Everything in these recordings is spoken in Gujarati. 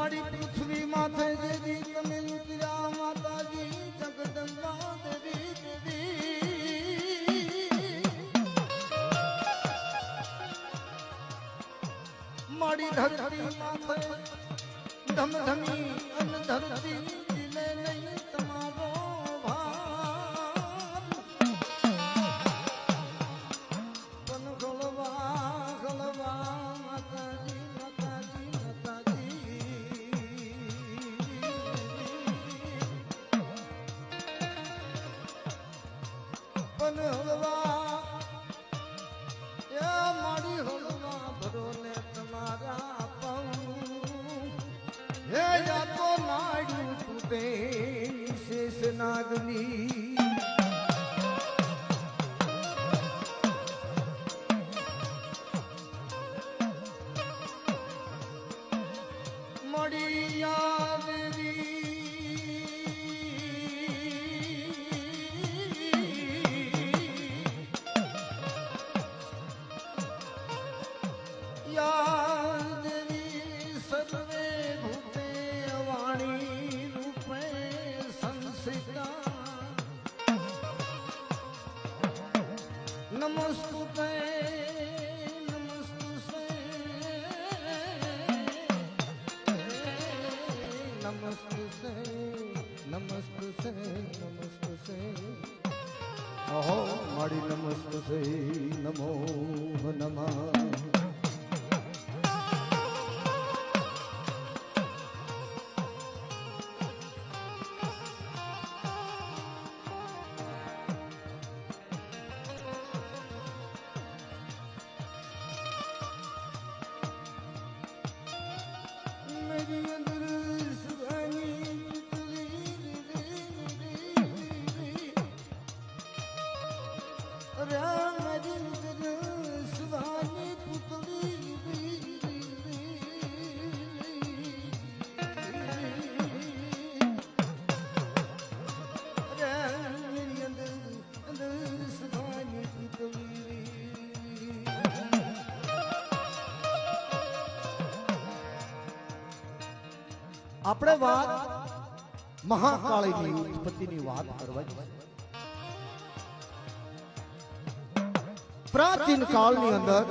મારી પૃથ્વી માથે દેવી તમે ઉતર્યા માતાજી જગદંબા દેવી મારી ધરતી માથે ધમધમી અન ધરતી દિલે નહીં તમારો ભાર પણ ગળવા માતાજી માતાજી માતાજી પણ હળવા એ મારી હળવા ભરો ને તમારા પાઉં હે જાતો નાડ્યું તૂટે શેષ નાગની મળી આવેલી નમસ્તુતે નમસ્તુસે નમસ્તુસે નમસ્તુસે નમસ્તુસે ઓહો મારી નમસ્તુસે નમો નમઃ આપણે વાત મહાકાળીની ઉત્પત્તિની વાત કરવા છે. પ્રાચીન કાળની અંદર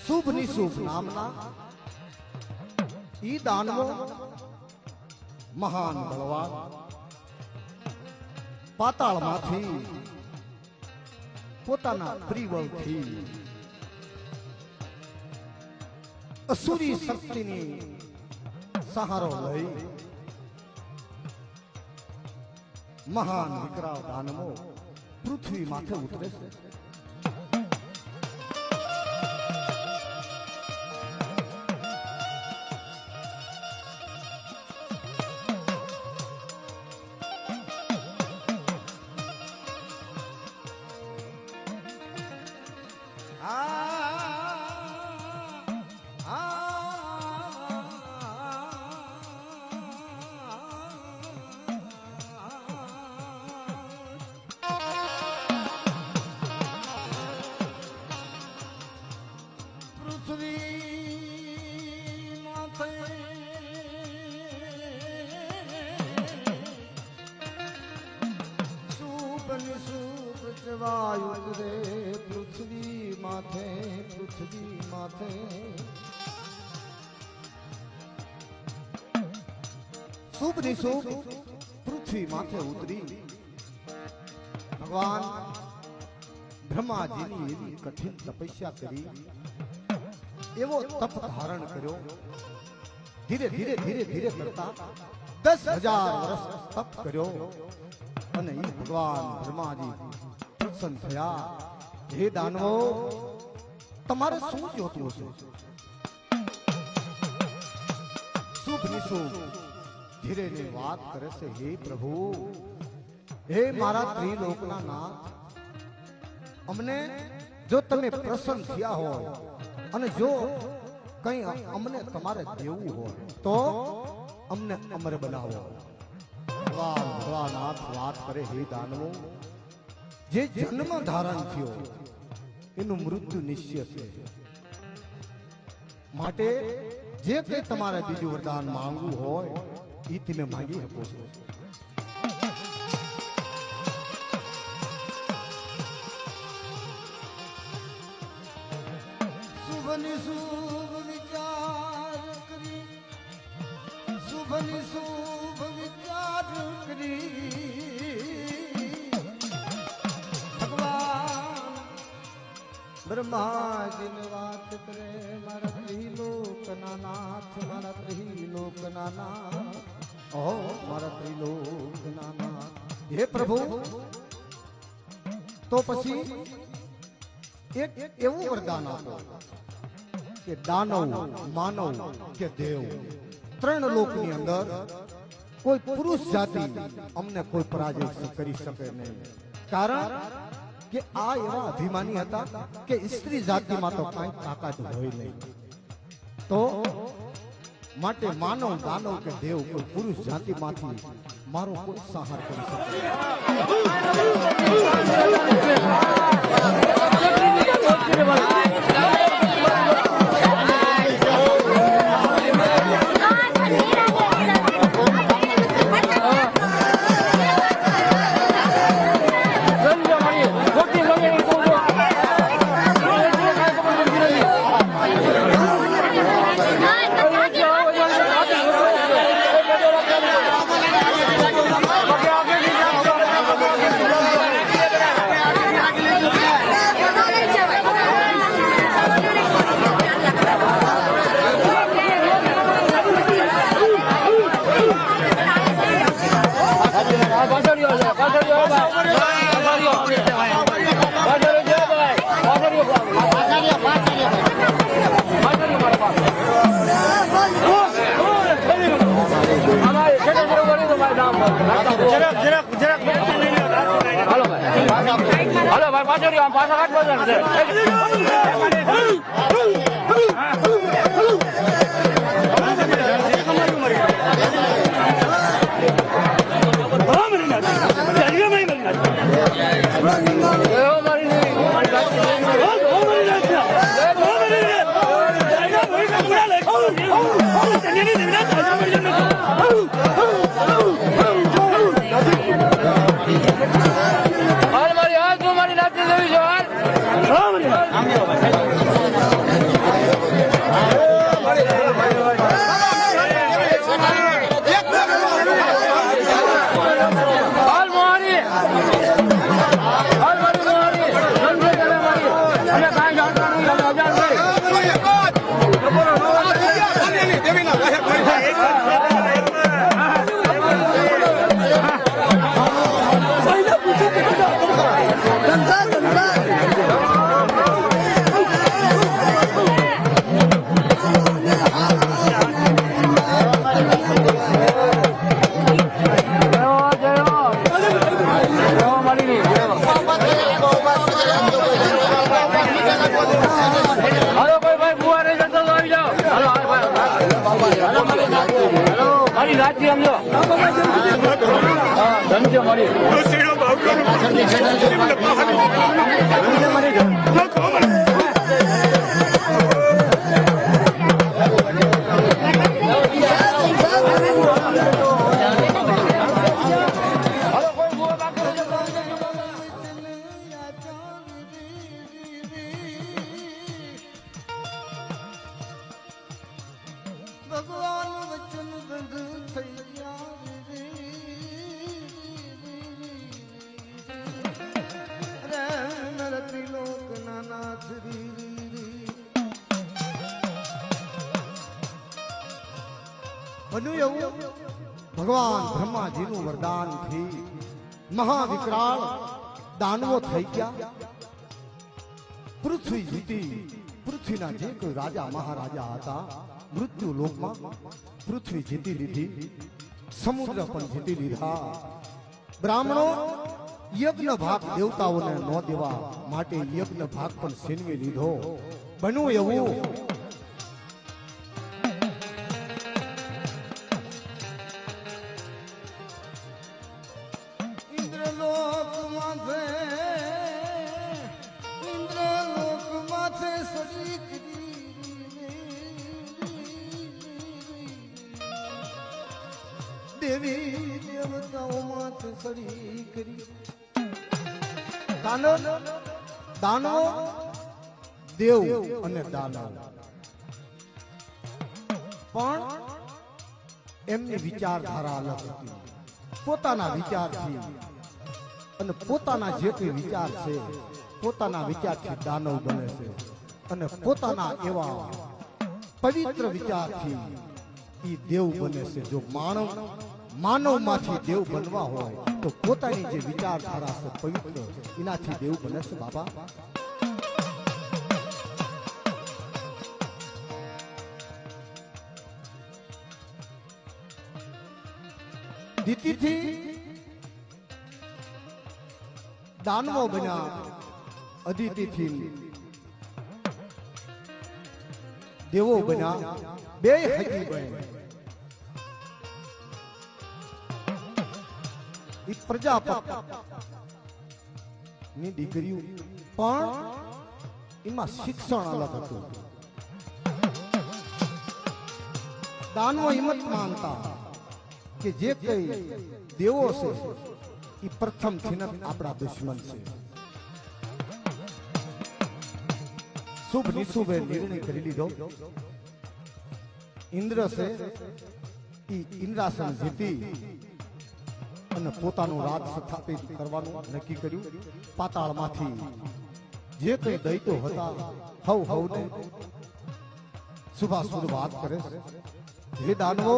શુભ નિશુભ નામના ઈ દાનવો મહાન બળવાન પાતાળમાંથી પોતાના ત્રિબળથી અસુરી શક્તિની સહારો લઈ મહાન વિકરાળ દાનવો પૃથ્વી માથે ઉતરે છે. પૃથ્વી માથે શુભ નિશુભ પૃથ્વી માથે ઉતરી ભગવાન બ્રહ્માજીની એવી કઠિન તપસ્યા કરી એવો તપ ધારણ કર્યો. ધીરે ધીરે ધીરે ધીરે કરતા 10,000 વર્ષ તપ કર્યો અને એ ભગવાન બ્રહ્માજી પ્રસન્ન થયા. હે દાનવો તમારે શું જોતું હશે? શુભ નિશુભ ધીરે ની વાત કરે છે. હે પ્રભુ, હે મારા ત્રિલોકના નાથ, અમને જો તમે પ્રસન્ન થયા હોય અને જો કઈ અમને તમારે દેવું હોય તો અમને અમર બનાવો. ભગવાન નાથ વાત કરે. હે દાનવો, જે જન્મ ધારણ થયો એનું મૃત્યુ નિશ્ચય છે. માટે જે કંઈ તમારે બીજું વરદાન માંગવું હોય એ તમે માંગી શકો છો. શુભની શુભ વિચાર કરી, શુભની શુભ વિચાર કરી ભગવાન બ્રહ્માજીને વાત કરે. મારા ત્રિલોકના નાથ, મારા ત્રિલોકના નાથ, ઓ મારા ત્રિલોકના નાથ. હે પ્રભુ, તો પછી એક એવું વરદાન આપો કે દાનવ, માનવ કે દેવ ત્રણ લોકની અંદર કોઈ પુરુષ જાતિ અમને કોઈ પરાજય કરી શકે નહીં. કારણ કે આ એવા અભિમાની હતા કે સ્ત્રી જાતિમાં તો કઈ તાકાત હોય નહીં. તો માટે માનવ, દાનવ કે દેવ કોઈ પુરુષ જાતિમાંથી મારો કોઈ સહાર કરી શકે. Halo, Pak Pasir, yang pasangan pasang. રાજ્ય સમજો ધનજો મળી ભગવાન વચન બંધ થઈ ગયા રે નર ત્રિલોક ના નાથ બન્યું એવું ભગવાન બ્રહ્માજીનું વરદાન થી મહાવિકરાળ દાનવો થઈ ગયા. પૃથ્વી જીતી, પૃથ્વીના જે કોઈ રાજા મહારાજા હતા મૃત્યુ લોકમાં પૃથ્વી જીતી લીધી, સમુદ્ર પણ જીતી લીધા. બ્રાહ્મણો યજ્ઞ ભાગ દેવતાઓને ન દેવા માટે યજ્ઞ ભાગ પણ છીનવી લીધો. બન્યું એવું ઇન્દ્રલોક માથે સડી દેવી દેવતાઓ માથે સરી કરી દાનવ દાનવો દેવ અને દાનવ પણ એમની વિચારધારા અલગ હતી. પોતાના વિચારથી અને પોતાના જે કોઈ વિચાર છે પોતાના વિચારથી દાનવ બને છે અને પોતાના એવા પવિત્ર વિચારથી ઈ દેવ બને છે. જો માનવમાંથી દેવ બનવા હોય તો પોતાની જે વિચારધારા છે પવિત્ર એનાથી દેવ બને છે. બાબા દિતિથી દાનવો બન્યા, અદિતિથી દેવો બન્યા, બે હજી બન્યા. ઈ પ્રજાપતિ ની દીકરીઓ પણ એમાં શિક્ષણ અલગ હતું. દાનવો હિંમત માનતા કે જે કઈ દેવો છે એ પ્રથમ થી આપણા દુશ્મન છે. શુભ નિશુભે નિર્ણય કરી લીધો. ઇન્દ્ર છે એ ઇન્દ્રાસન જીતી અને પોતાનું રાજ સ્થાપિત કરવાનું નક્કી કર્યું. પાતાળમાંથી જે કઈ દૈતો હતા હવને શુભાશુર વાત કરે. હે દાનવો,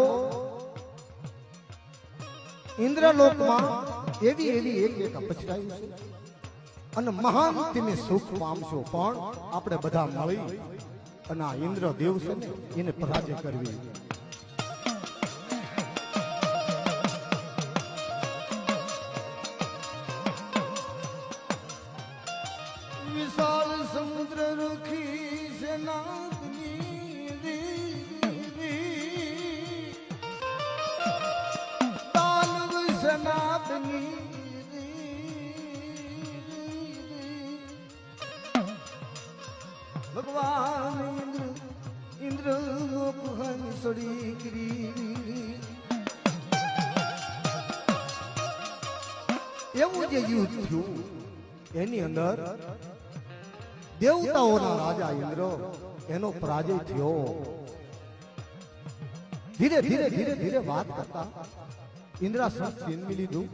ઇન્દ્રલોકમાં એવી એક અપચરાઈ છે અને મહાન તમે સુખ પામશો, પણ આપણે બધા મળી અને આ ઇન્દ્ર દેવ છે ને એને પરાજય કરવી. વિશાળ સમુદ્ર રૂખી છે ભગવાન ઇન્દ્ર લોક હંસડી ગીરી. એવું જે યુદ્ધ થયું એની અંદર દેવતાઓના રાજા ઇન્દ્ર એનો પરાજય થયો. ધીરે ધીરે વાત કરતા ઇન્દ્રાસન છીનવી લીધું.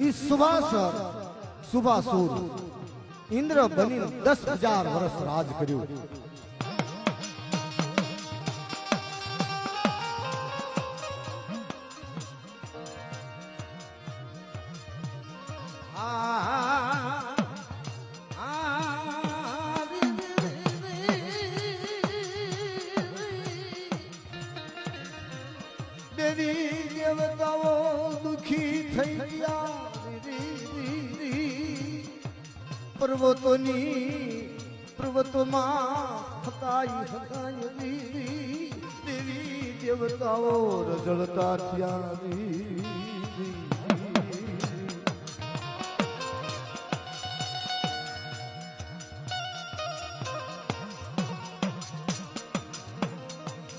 ઈ શુભાસુર ઇન્દ્ર બની 10,000 વર્ષ રાજ કર્યું. દેવી દેવતાઓ દુખી થઈ ગયા. પર્વતોમાં હકાઈ દેવી દેવતાઓ રજળતા થયા.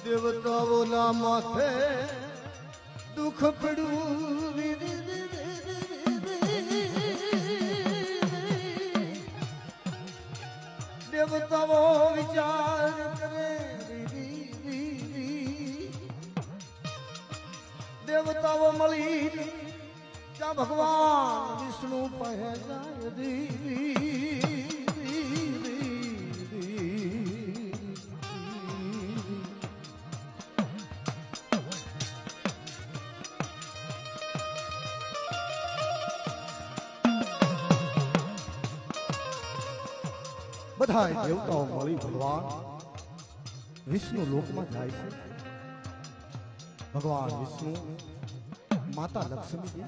દેવતાઓના માથે દુઃખ પડ્યું. દેવતાઓ વિચાર કરે. દેવતાઓ મળી ત્યાં ભગવાન વિષ્ણુ પહે બધા દેવતાઓ મળી ભગવાન વિષ્ણુ લોકમાં જાય છે. ભગવાન વિષ્ણુ માતા લક્ષ્મી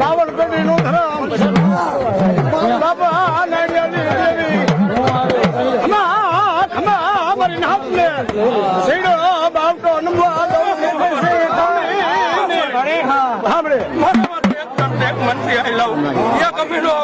બાવન પેઢી નું ધર્મ બાબા મારી નાથ ને સીડો બાવટો નમવા સાંભળે મંત્રી આઈ લઉં કમીનો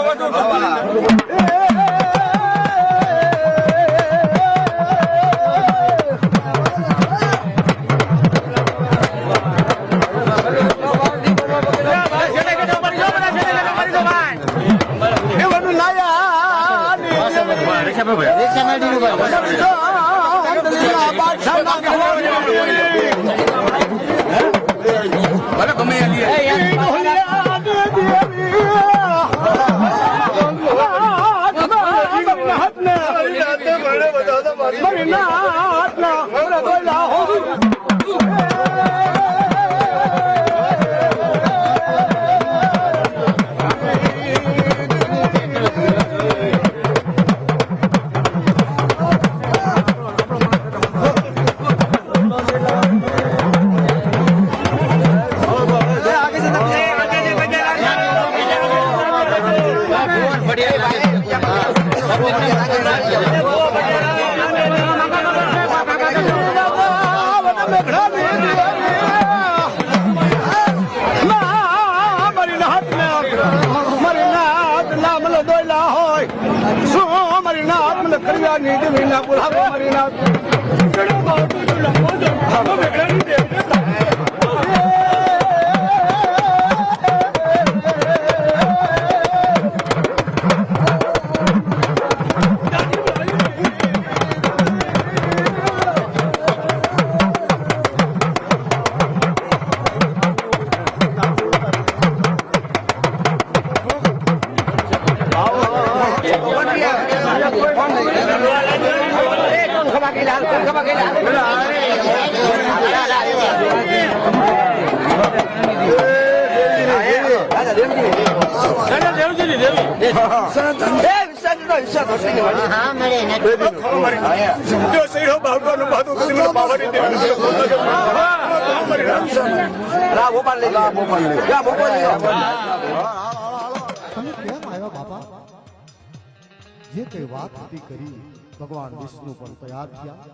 જે કઈ વાત હતી કરી ભગવાન વિષ્ણુ પણ તૈયાર થયા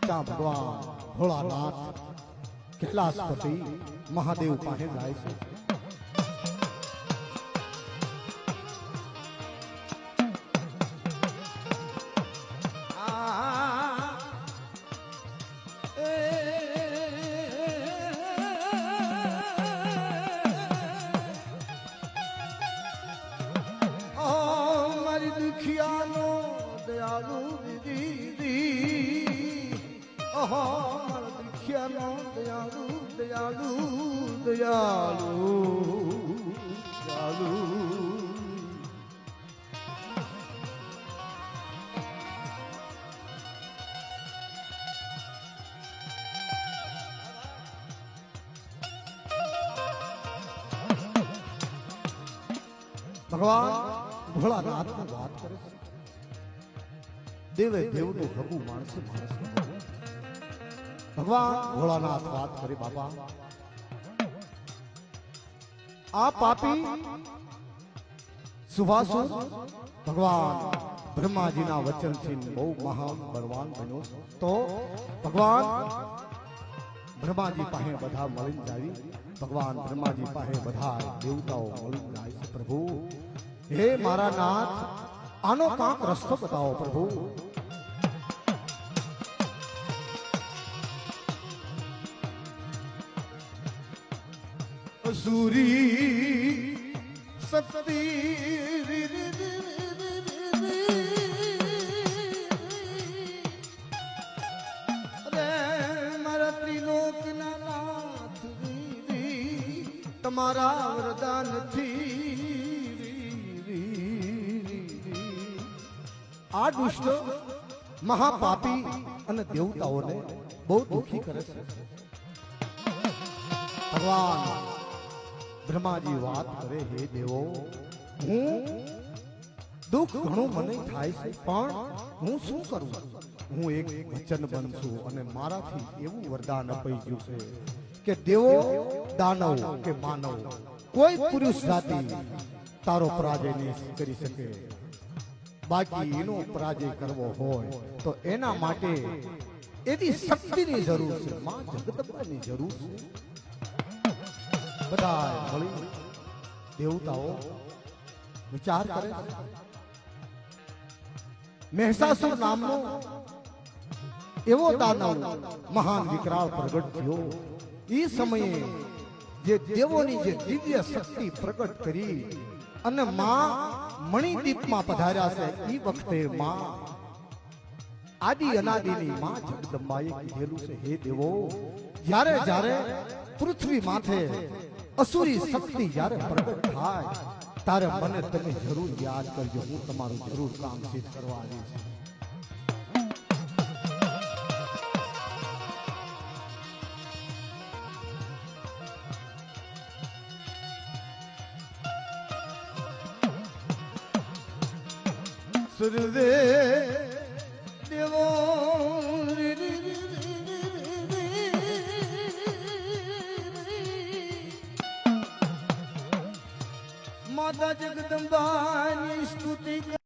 ત્યાં ભગવાન ભોળાનાથ કેટલા સ્પતિ મહાદેવ પાસે જાય છે ભગવાન ભોળાનાથ ની વાત કરે છે દેવે દેવનું હગું માણસે માણસનું હગું ભગવાન ભોળાનાથ વાત કરે બાપા આ પાપી સુભાસુ ભગવાન બ્રહ્માજીના વચનથી બહુ મહાન બળવાન બન્યો તો ભગવાન બ્રહ્માજી પાસે બધા મળીને જાવી ભગવાન બ્રહ્માજી પાસે બધા દેવતાઓ મળીને જાય છે પ્રભુ હે મારા નાથ આનો કાંક રસ્તો બતાવો પ્રભુ અસુરી સપ્તી તમારા વરદાનથી આ દુષ્ટ મહાપાપી અને દેવતાઓને બહુ દુખી કરે છે ભગવાન બ્રહ્માજી વાત કરે હે દેવો હું દુઃખ ઘણું મને થાય છે પણ હું શું કરું હું એક વચન બનશું અને મારાથી એવું વરદાન અપાઈ ગયું છે કે દેવો દાનવ કે માનવ કોઈ પુરુષ જાતિ તારો પરાજય નહીં કરી શકે બાકી એનો પરાજય કરવો હોય તો એના માટે એની શક્તિની જરૂર છે માં જગદંબાની જરૂર છે બધા મળી દેવતાઓ વિચાર કરે મહેસાસુર નામનો એવો દાનવ મહાન વિકરાળ પ્રગટ થયો એ સમયે જે દેવોની જે દિવ્ય શક્તિ પ્રગટ કરી અને માં મણિદીપમાં પધાર્યા છે એ વખતે માં આદિ અનાદિની માં જગદંબાએ કીધેલું છે હે દેવો જ્યારે જ્યારે પૃથ્વી માથે અસુરી શક્તિ જ્યારે પ્રગટ થાય ત્યારે મને તમે જરૂર યાદ કરજો હું તમારું જરૂર કામ સિદ્ધ કરવા આવીશ સર્વે દેવો માતા જગદંબાની સ્તુતિ